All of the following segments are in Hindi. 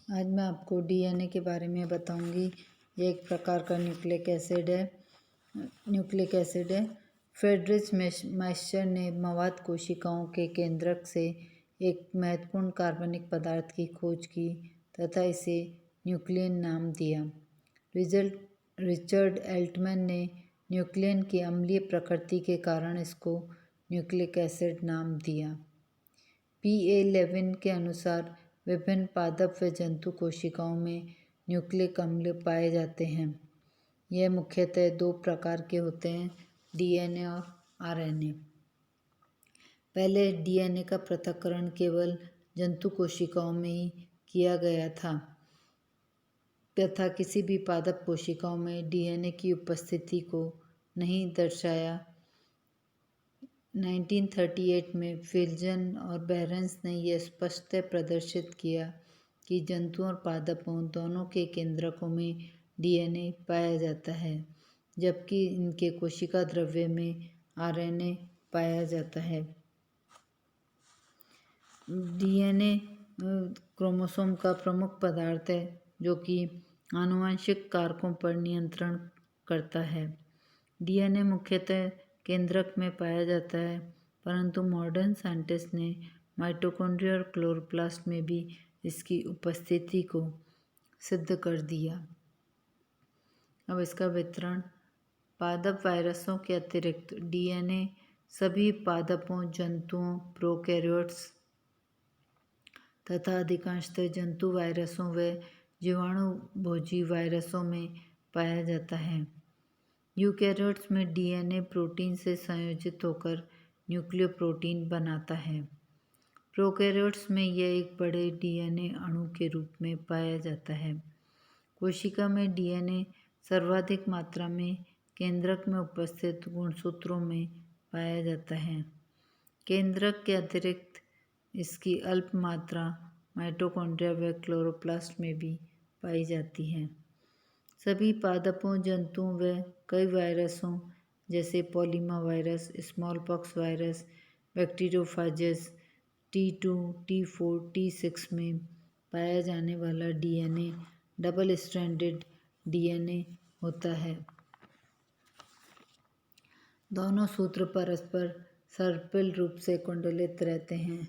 आज मैं आपको डीएनए के बारे में बताऊंगी। ये एक प्रकार का न्यूक्लिक एसिड है। फ्रेडरिच माइस्चर ने मवाद कोशिकाओं के केंद्रक से एक महत्वपूर्ण कार्बनिक पदार्थ की खोज की तथा इसे न्यूक्लियन नाम दिया। रिचर्ड एल्टमैन ने न्यूक्लियन की अम्लीय प्रकृति के कारण इसको न्यूक्लिक एसिड नाम दिया। PA लेविन के अनुसार विभिन्न पादप व जंतु कोशिकाओं में न्यूक्लिक अम्ल पाए जाते हैं। यह मुख्यतः दो प्रकार के होते हैं, डीएनए और आरएनए। पहले डीएनए का पृथक्करण केवल जंतु कोशिकाओं में ही किया गया था तथा किसी भी पादप कोशिकाओं में डीएनए की उपस्थिति को नहीं दर्शाया। 1938 में फिल्जन और बेरेंस ने यह स्पष्टतः प्रदर्शित किया कि जंतुओं और पादपों दोनों के केंद्रकों में डीएनए पाया जाता है, जबकि इनके कोशिका द्रव्य में आरएनए पाया जाता है। डीएनए क्रोमोसोम का प्रमुख पदार्थ है जो कि आनुवंशिक कारकों पर नियंत्रण करता है। डीएनए मुख्यतः केंद्रक में पाया जाता है, परंतु मॉडर्न साइंटिस्ट ने माइटोकॉन्ड्रिया और क्लोरोप्लास्ट में भी इसकी उपस्थिति को सिद्ध कर दिया। अब इसका वितरण। पादप वायरसों के अतिरिक्त डीएनए सभी पादपों, जंतुओं, प्रोकैरियोट्स तथा अधिकांशतः जंतु वायरसों व जीवाणुभोजी वायरसों में पाया जाता है। यूकैरियोट्स में डीएनए प्रोटीन से संयोजित होकर न्यूक्लियोप्रोटीन बनाता है। प्रोकैरियोट्स में यह एक बड़े डीएनए अणु के रूप में पाया जाता है। कोशिका में डीएनए सर्वाधिक मात्रा में केंद्रक में उपस्थित गुणसूत्रों में पाया जाता है। केंद्रक के अतिरिक्त इसकी अल्प मात्रा माइटोकॉन्ड्रिया व क्लोरोप्लास्ट में भी पाई जाती है। सभी पादपों, जंतुओं व कई वायरसों जैसे polyoma virus, smallpox virus, bacteriophages, T2, T4, T6 में पाया जाने वाला डीएनए डबल स्ट्रैंडेड डीएनए होता है। दोनों सूत्र परस्पर सर्पिल रूप से कुंडलित रहते हैं।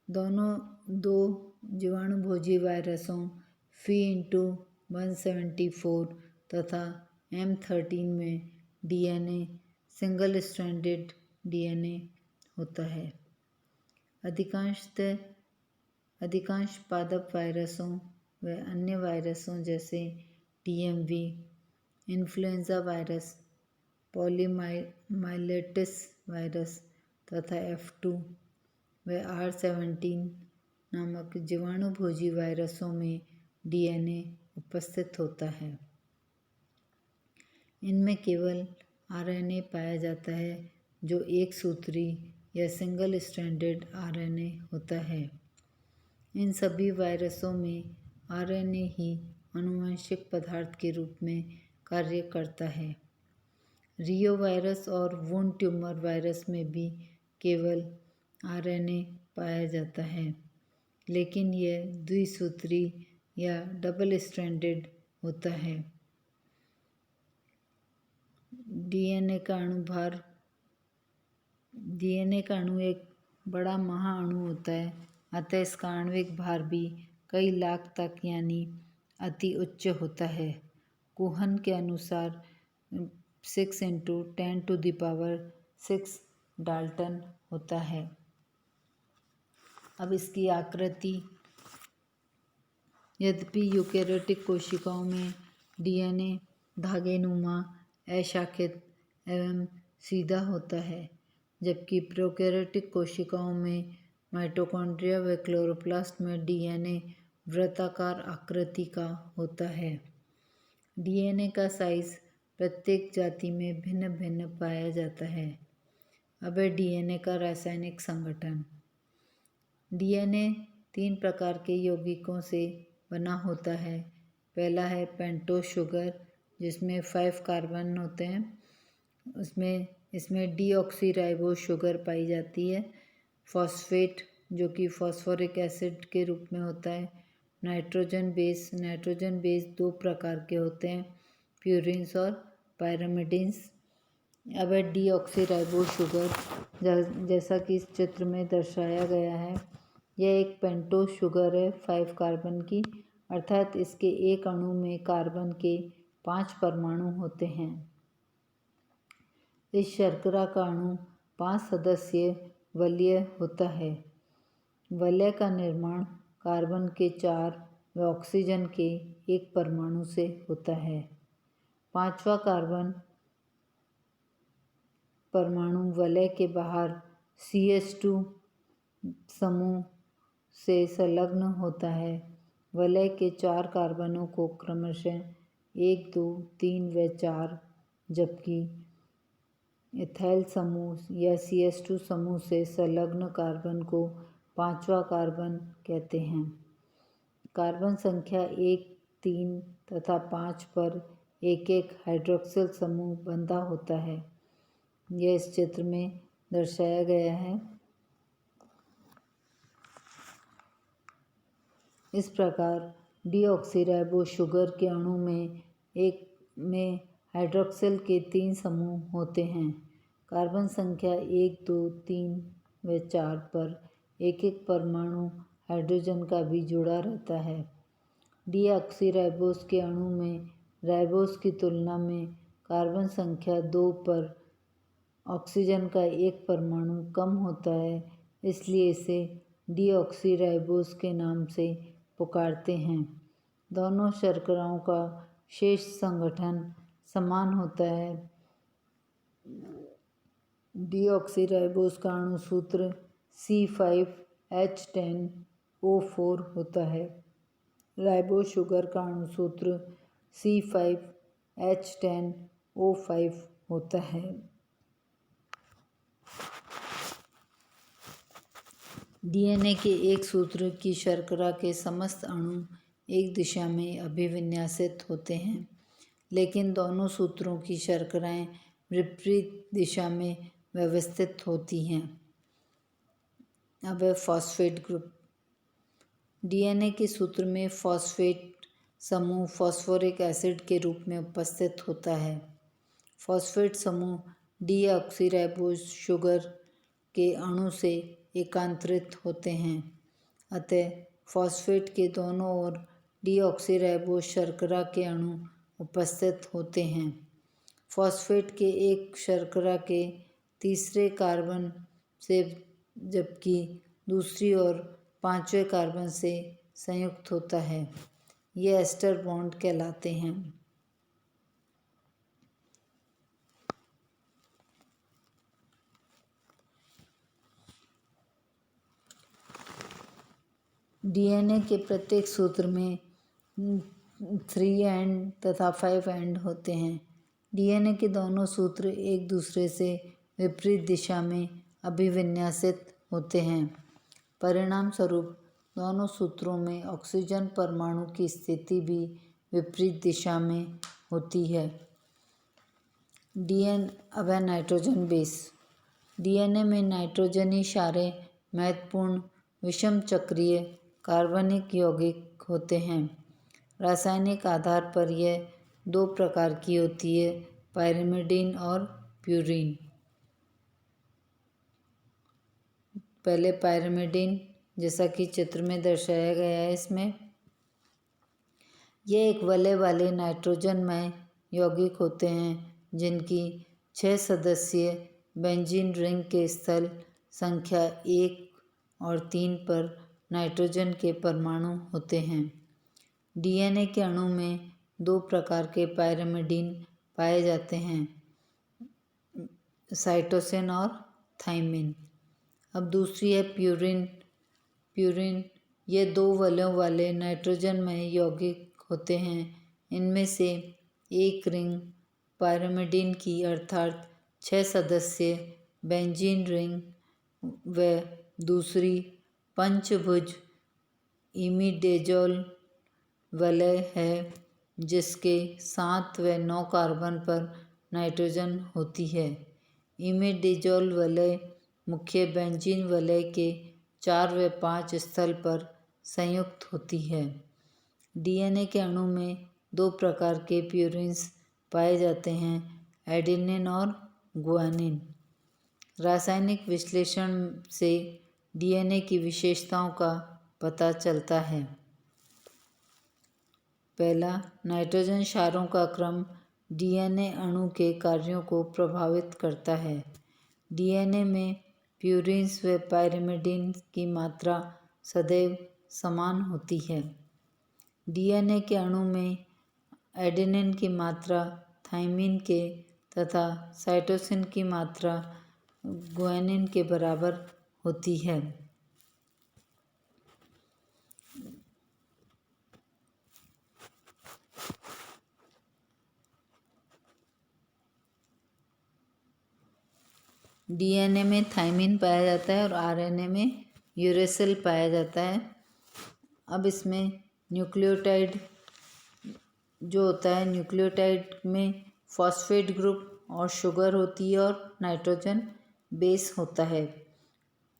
दोनों दो जीवाणुभोजी वायरसों Phe*174 तथा M13 में डीएनए सिंगल स्ट्रैंडेड डीएनए होता है। अधिकांश पादप वायरसों व अन्य वायरसों जैसे DMV, इन्फ्लुएंजा वायरस, पॉलीमाइलेटिस वायरस तथा F2 व R17 नामक जीवाणुभोजी वायरसों में डीएनए उपस्थित होता है। इनमें केवल आरएनए पाया जाता है जो एक सूत्री या सिंगल स्ट्रैंडेड आरएनए होता है। इन सभी वायरसों में आरएनए ही आनुवंशिक पदार्थ के रूप में कार्य करता है। रियो वायरस और वुंड ट्यूमर वायरस में भी केवल आरएनए पाया जाता है, लेकिन यह द्विसूत्री या डबल स्ट्रैंडेड होता है। डीएनए का अणु एक बड़ा महाअणु होता है, अतः इसका आणविक भार भी कई लाख तक यानी अति उच्च होता है। कुहन के अनुसार 6 × 10⁶ डाल्टन होता है। अब इसकी आकृति। यद्यपि यूकैरियोटिक कोशिकाओं में डीएनए धागेनुमा, अशाखित एवं सीधा होता है, जबकि प्रोकैरियोटिक कोशिकाओं में माइटोकॉन्ड्रिया व क्लोरोप्लास्ट में डीएनए वृत्ताकार आकृति का होता है। डीएनए का साइज प्रत्येक जाति में भिन्न भिन्न पाया जाता है। अब है डीएनए का रासायनिक संगठन। डीएनए 3 प्रकार के यौगिकों से बना होता है। पहला है पेंटोस शुगर, जिसमें 5 कार्बन होते हैं। इसमें डीऑक्सीराइबोस शुगर पाई जाती है। फॉस्फेट, जो कि फॉस्फोरिक एसिड के रूप में होता है। नाइट्रोजन बेस दो प्रकार के होते हैं, प्यूरिन्स और पायरिमिडिन्स। अब है डीऑक्सीराइबोस शुगर, जैसा कि इस चित्र में दर्शाया गया है। यह एक पेंटोस शुगर है 5 कार्बन की, अर्थात इसके एक अणु में कार्बन के 5 परमाणु होते हैं। इस शर्करा का अणु 5 सदस्यीय वलय होता है। वलय का निर्माण कार्बन के 4 व ऑक्सीजन के 1 परमाणु से होता है। 5वां कार्बन परमाणु वलय के बाहर CH2 समूह से संलग्न होता है। वलय के 4 कार्बनों को क्रमशः 1, 2, 3 व 4, जबकि इथाइल समूह या CH2 समूह से संलग्न कार्बन को 5वां कार्बन कहते हैं। कार्बन संख्या 1, 3 तथा 5 पर एक एक हाइड्रोक्सिल समूह बंधा होता है। यह इस चित्र में दर्शाया गया है। इस प्रकार डीऑक्सीराइबोस शुगर के अणु में हाइड्रोक्सिल के 3 समूह होते हैं। कार्बन संख्या 1, 2, 3 व 4 पर एक एक परमाणु हाइड्रोजन का भी जुड़ा रहता है। डीऑक्सीराइबोस के अणु में राइबोस की तुलना में कार्बन संख्या 2 पर ऑक्सीजन का 1 परमाणु कम होता है, इसलिए इसे डीऑक्सीराइबोस के नाम से पुकारते हैं। दोनों शर्कराओं का शेष संगठन समान होता है। डीऑक्सीराइबोस का अणु सूत्र C5H10O4 होता है। राइबोस शुगर का अणु सूत्र C5H10O5 होता है। DNA के एक सूत्र की शर्करा के समस्त अणु एक दिशा में अभिविन्यासित होते हैं, लेकिन दोनों सूत्रों की शर्कराएं विपरीत दिशा में व्यवस्थित होती हैं। अब है फॉस्फेट ग्रुप। DNA के सूत्र में फॉस्फेट समूह फॉस्फोरिक एसिड के रूप में उपस्थित होता है। फॉस्फेट समूह डीऑक्सीराइबोस शुगर के अणु से एकांतरित होते हैं, अतः फॉस्फेट के दोनों ओर डीऑक्सीराइबोस शर्करा के अणु उपस्थित होते हैं। फॉस्फेट के एक शर्करा के तीसरे कार्बन से जबकि दूसरी ओर 5वें कार्बन से संयुक्त होता है। ये एस्टर बॉन्ड कहलाते हैं। DNA के प्रत्येक सूत्र में 3 एंड तथा 5 एंड होते हैं। DNA के दोनों सूत्र एक दूसरे से विपरीत दिशा में अभिविन्यासित होते हैं। परिणाम स्वरूप दोनों सूत्रों में ऑक्सीजन परमाणु की स्थिति भी विपरीत दिशा में होती है। अब है नाइट्रोजन बेस। DNA में नाइट्रोजनी क्षारें महत्वपूर्ण विषम चक्रीय कार्बनिक यौगिक होते हैं। रासायनिक आधार पर यह 2 प्रकार की होती है, पायरिमिडीन और प्यूरीन। पहले पायरिमिडीन, जैसा कि चित्र में दर्शाया गया है, इसमें यह एक वलय वाले नाइट्रोजनमय यौगिक होते हैं जिनकी 6 सदस्यीय बेंजीन रिंग के स्थल संख्या 1 और 3 पर नाइट्रोजन के परमाणु होते हैं। DNA के अणु में 2 प्रकार के पायरिमिडीन पाए जाते हैं, साइटोसिन और थाइमिन। अब दूसरी है प्यूरिन। ये 2 वलयों वाले नाइट्रोजनमय यौगिक होते हैं। इनमें से एक रिंग पायरिमिडीन की अर्थात 6 सदस्यीय बेंजीन रिंग व दूसरी पंचभुज इमिडेजोल वलय है जिसके 7 व 9 कार्बन पर नाइट्रोजन होती है। इमिडेजोल वलय मुख्य बेंजीन वलय के 4 व 5 स्थल पर संयुक्त होती है। डीएनए के अणु में 2 प्रकार के प्यूरिन्स पाए जाते हैं, एडेनिन और गुआनिन। रासायनिक विश्लेषण से डीएनए की विशेषताओं का पता चलता है। पहला, नाइट्रोजन क्षारों का क्रम डीएनए अणु के कार्यों को प्रभावित करता है। डीएनए में प्यूरिन्स व पाइरिमिडिन की मात्रा सदैव समान होती है। डीएनए के अणु में एडेनिन की मात्रा थाइमिन के तथा साइटोसिन की मात्रा गुआनिन के बराबर होती है। डीएनए में थाइमिन पाया जाता है और आरएनए में यूरेसिल पाया जाता है। अब इसमें न्यूक्लियोटाइड जो होता है, न्यूक्लियोटाइड में फॉस्फेट ग्रुप और शुगर होती है और नाइट्रोजन बेस होता है।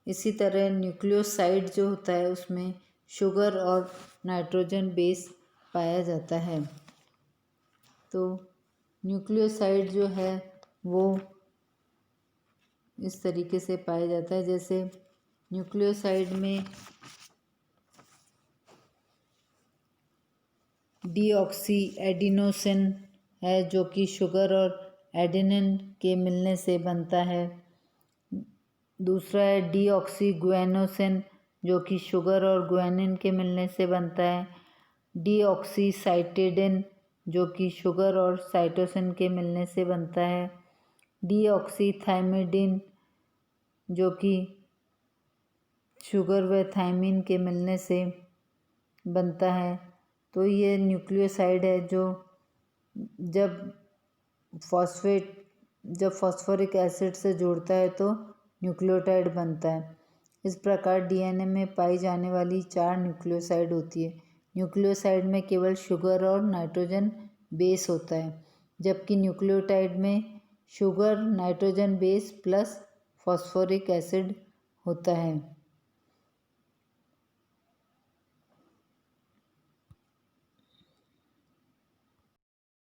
इसी तरह न्यूक्लियोसाइड जो होता है उसमें शुगर और नाइट्रोजन बेस पाया जाता है। तो न्यूक्लियोसाइड जो है वो इस तरीके से पाया जाता है, जैसे न्यूक्लियोसाइड में डीऑक्सी एडिनोसिन है जो कि शुगर और एडेनिन के मिलने से बनता है। दूसरा है डीऑक्सी गुएनोसिन जो कि शुगर और गुआनिन के मिलने से बनता है। डीऑक्सी साइटिडिन जो कि शुगर और साइटोसिन के मिलने से बनता है। डीऑक्सी थाइमिडिन जो कि शुगर व थाइमिन के मिलने से बनता है। तो ये न्यूक्लियोसाइड है जो जब फॉस्फोरिक एसिड से जुड़ता है तो न्यूक्लियोटाइड बनता है। इस प्रकार डीएनए में पाई जाने वाली 4 न्यूक्लियोसाइड होती है। न्यूक्लियोसाइड में केवल शुगर और नाइट्रोजन बेस होता है, जबकि न्यूक्लियोटाइड में sugar, nitrogen base plus phosphoric acid होता है।